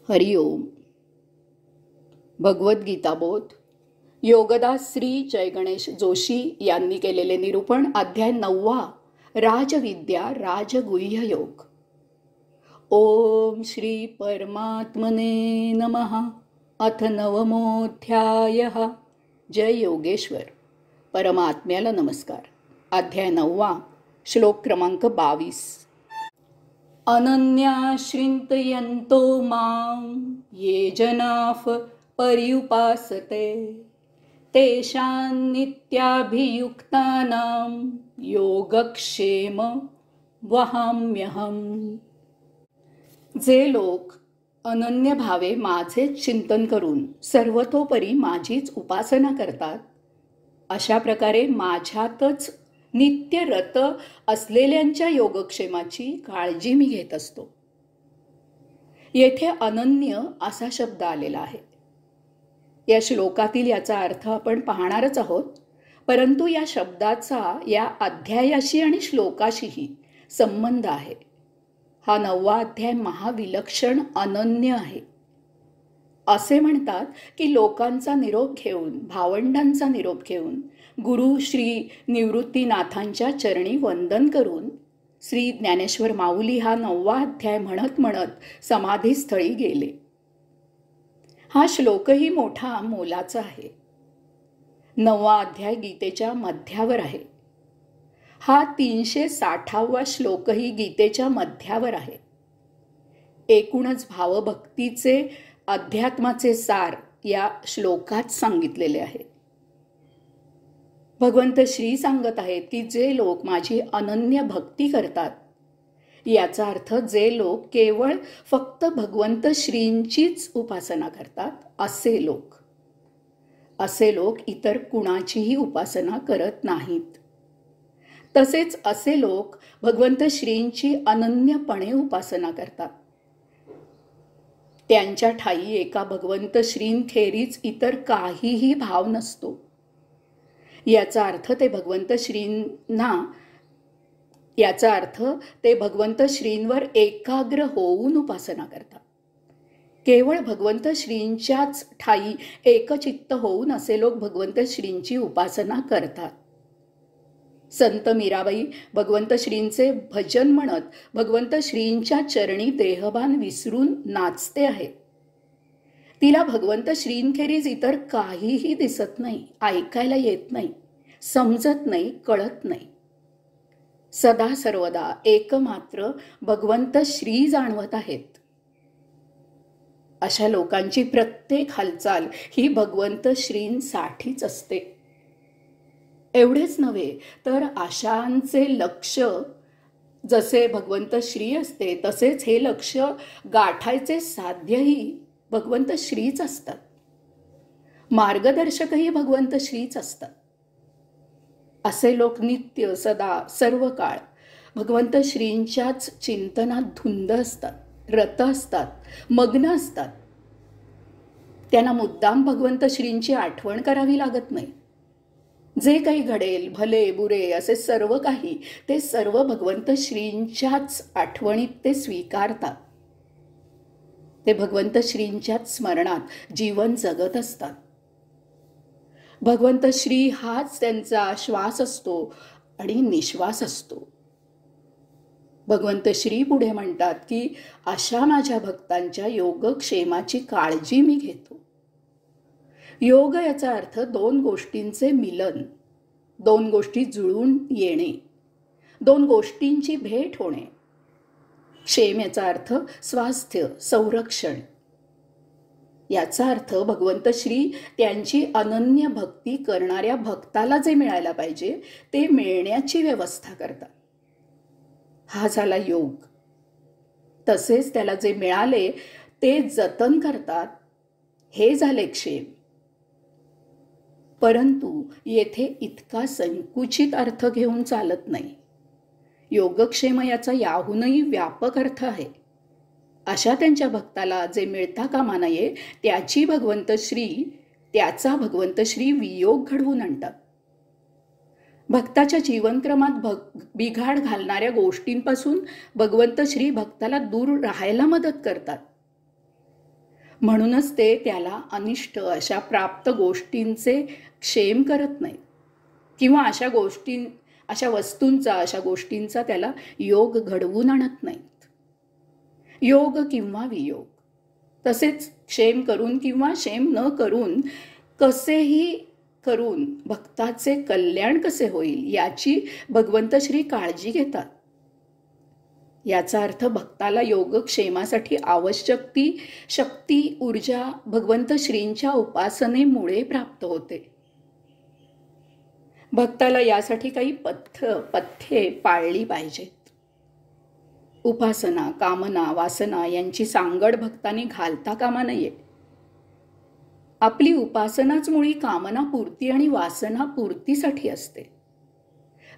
हरिओम. भगवद्गीताबोध योगदास श्री जय गणेश जोशी यांनी केलेले निरूपण. अध्याय 9. राजविद्या राजगुह्य योग. ओम श्री परमात्मने नमः. अथ नवमोऽध्यायः. जय योगेश्वर. परमात्म्याला नमस्कार. अध्याय 9. श्लोक क्रमांक 22. अनन्याश्रिन्तयन्तो मां ये जनाः पर्युपासते तेषां नित्याभियुक्तानां योगक्षेम वहाम्यहम्. जे लोक अनन्य भावे माझेच चिंतन करून सर्वतोपरी माझीच उपासना करतात, अशा प्रकारे माझ्यातच नित्य रत असलेल्यांच्या योगक्षेमाची काळजी मी घेत असतो. येथे अनन्य असा शब्द आलेला आहे. या श्लोकातील याचा अर्थ आपण पाहणारच आहोत, परंतु या शब्दाचा या अध्यायाशी आणि श्लोकाशीही संबंध आहे. हा 9वा अध्याय महाविलक्षण अनन्य आहे. असे म्हणतात की लोकांचा निरोप घेऊन, भावंडांचा निरोप घेऊन, गुरु श्री निवृत्तीनाथांच्या चरणी वंदन करून श्री ज्ञानेश्वर माऊली हा 9वा अध्याय म्हणत म्हणत समाधीस्थळी गेले. हा श्लोकही मोठा मोलाचा आहे. 9वा अध्याय गीतेच्या मध्यावर आहे. हा 360वा श्लोकही गीतेच्या मध्यावर आहे. एकूणच भावभक्तीचे अध्यात्माचे सार या श्लोकात सांगितलेले आहे. भगवंत श्री सांगत आहेत की जे लोक माझी अनन्य भक्ती करतात, याचा अर्थ जे लोक केवळ फक्त भगवंत श्रींचीच उपासना करतात, असे लोक इतर कुणाचीही उपासना करत नाहीत. तसेच असे लोक भगवंत श्रींची अनन्यपणे उपासना करतात. त्यांच्या ठाई एका भगवंत श्रींखेरीज इतर काहीही भाव नसतो. याचा अर्थ ते भगवंत श्रींवर एकाग्र होऊन उपासना करतात. केवळ भगवंत श्रींच्याच ठाई एकचित्त होऊन असे लोक भगवंत श्रींची उपासना करतात. संत मीराबाई भगवंत श्रींचे भजन म्हणत भगवंत श्रींच्या चरणी देहभान विसरून नाचते आहे. तिला भगवंत श्रींखेरीज इतर काहीही दिसत नाही, ऐकायला येत नाही, समजत नाही, कळत नाही. सदा सर्वदा एकमात्र भगवंत श्री जाणवत आहेत. अशा लोकांची प्रत्येक हालचाल ही भगवंत श्रींसाठीच असते. एवढेच नव्हे तर आशांचे लक्ष जसे भगवंत श्री असते, तसेच हे लक्ष गाठायचे साध्यही भगवंत श्रीच असतात. मार्गदर्शकही भगवंत श्रीच असतात. असे लोक नित्य सदा सर्व काळ भगवंत श्रींच्याच चिंतनात धुंद असतात, रत असतात, मग्न असतात. त्यांना मुद्दाम भगवंत श्रींची आठवण करावी लागत नाही. जे काही घडेल, भले बुरे असे सर्व काही, ते सर्व भगवंत श्रींच्याच आठवणीत ते स्वीकारतात. ते भगवंत श्रींच्याच स्मरणात जीवन जगत असतात. भगवंत श्री हाच त्यांचा श्वास असतो आणि निश्वास असतो. भगवंत श्री पुढे म्हणतात की अशा माझ्या भक्तांच्या योगक्षेमाची काळजी मी घेतो. योग याचा अर्थ दोन गोष्टींचे मिलन, दोन गोष्टी जुळून येणे, दोन गोष्टींची भेट होणे. क्षेम याचा अर्थ स्वास्थ्य, संरक्षण. याचा अर्थ भगवंत श्री त्यांची अनन्य भक्ती करणाऱ्या भक्ताला जे मिळायला पाहिजे ते मिळण्याची व्यवस्था करतात. हा झाला योग. तसेच त्याला जे मिळाले ते जतन करतात, हे झाले क्षेम. परंतु येथे इतका संकुचित अर्थ घेऊन चालत नाही. योगक्षेम याचा याहूनही व्यापक अर्थ आहे. अशा त्यांच्या भक्ताला जे मिळता कामा नये त्याचा भगवंत श्री वियोग घडवून आणतात. भक्ताच्या जीवनक्रमात बिघाड घालणाऱ्या गोष्टींपासून भगवंत श्री भक्ताला दूर राहायला मदत करतात. म्हणूनच ते त्याला अनिष्ट अशा प्राप्त गोष्टींचे क्षेम करत नाहीत किंवा अशा वस्तूंचा अशा गोष्टींचा त्याला योग घडवून आणत नाहीत. योग किंवा वियोग, तसेच क्षेम करून किंवा क्षेम न करून कसेही करून भक्ताचे कल्याण कसे होईल याची भगवंत श्री काळजी घेतात. याचा अर्थ भक्ताला योगक्षेमासाठी आवश्यक ती शक्ती ऊर्जा भगवंत श्रींच्या उपासनेमुळे प्राप्त होते. भक्ताला यासाठी काही पथ्ये पाळली पाहिजेत. उपासना, कामना, वासना यांची सांगड भक्तांनी घालता कामा नये. आपली उपासनाच मुळी कामनापूर्ती आणि वासनापूर्तीसाठी असते.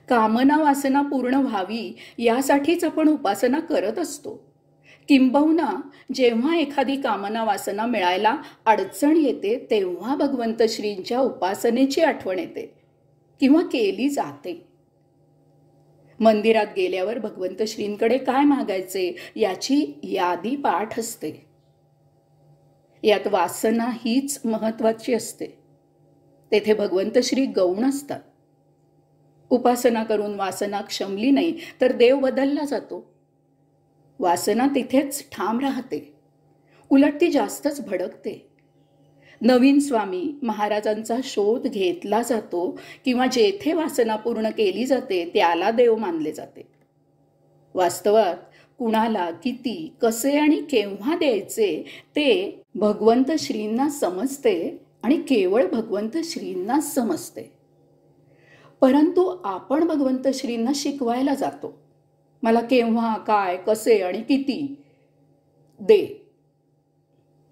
कामना वासना पूर्ण व्हावी यासाठीच आपण उपासना करत असतो. किंबहुना जेव्हा एखादी कामना वासना मिळायला अडचण येते तेव्हा भगवंत श्रींच्या उपासनेची आठवण येते किंवा केली जाते. मंदिरात गेल्यावर भगवंत श्रींकडे काय मागायचे याची यादी पाठ असते. यात वासना हीच महत्वाची असते. तेथे भगवंत श्री गौण असतात. उपासना करून वासना क्षमली नाही तर देव बदलला जातो. वासना तिथेच ठाम राहते, उलट ती जास्तच भडकते. नवीन स्वामी महाराजांचा शोध घेतला जातो किंवा जेथे वासना पूर्ण केली जाते त्याला देव मानले जाते. वास्तवात कुणाला किती, कसे आणि केव्हा द्यायचे ते भगवंत श्रींना समजते आणि केवळ भगवंत श्रींना समजते. परंतु आपण भगवंत श्रींना शिकवायला जातो. मला केव्हा, काय, कसे आणि किती दे.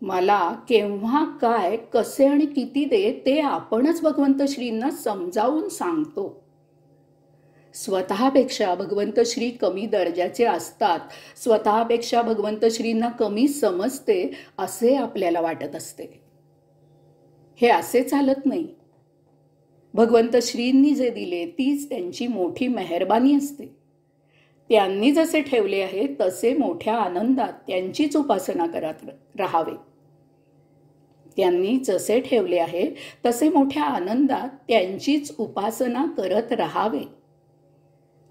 मला केव्हा, काय, कसे आणि किती दे ते आपणच भगवंत श्रींना समजावून सांगतो. स्वतःपेक्षा भगवंत श्री कमी दर्जाचे असतात, स्वतःपेक्षा भगवंत श्रींना कमी समजते असे आपल्याला वाटत असते. हे असे चालत नाही. भगवंत श्रींनी जे दिले तीच त्यांची मोठी मेहरबानी असते. त्यांनी जसे ठेवले आहे तसे मोठ्या आनंदात त्यांचीच उपासना करत राहावे. त्यांनी जसे ठेवले आहे तसे मोठ्या आनंदात त्यांचीच उपासना करत राहावे.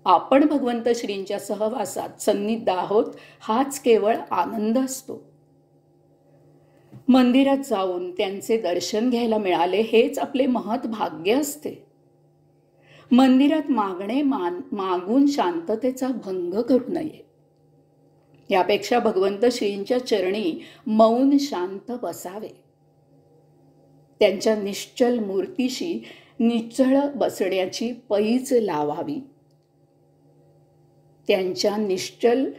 आपण भगवंत श्रींच्या सहवासात सन्निध आहोत हाच केवळ आनंद असतो. मंदिरात जाऊन त्यांचे दर्शन घ्यायला मिळाले हेच आपले महत् भाग्य असते. मंदिरात मागून शांततेचा भंग करू नये. यापेक्षा भगवंत श्रींच्या चरणी मौन शांत बसावे. त्यांच्या निश्चल मूर्तीशी निश्चळ बसण्याची पैज लावावी. त्यांच्या निश्चल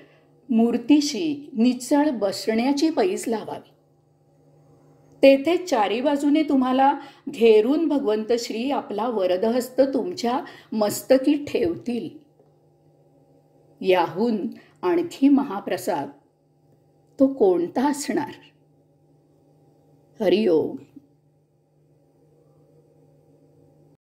मूर्तीशी निश्चळ बसण्याची पैज लावावी. तेथे चारी बाजूने तुम्हाला घेरून भगवंत श्री आपला वरदहस्त तुमच्या मस्तकी ठेवतील. याहून आणखी महाप्रसाद तो कोणता असणार? हरिओम.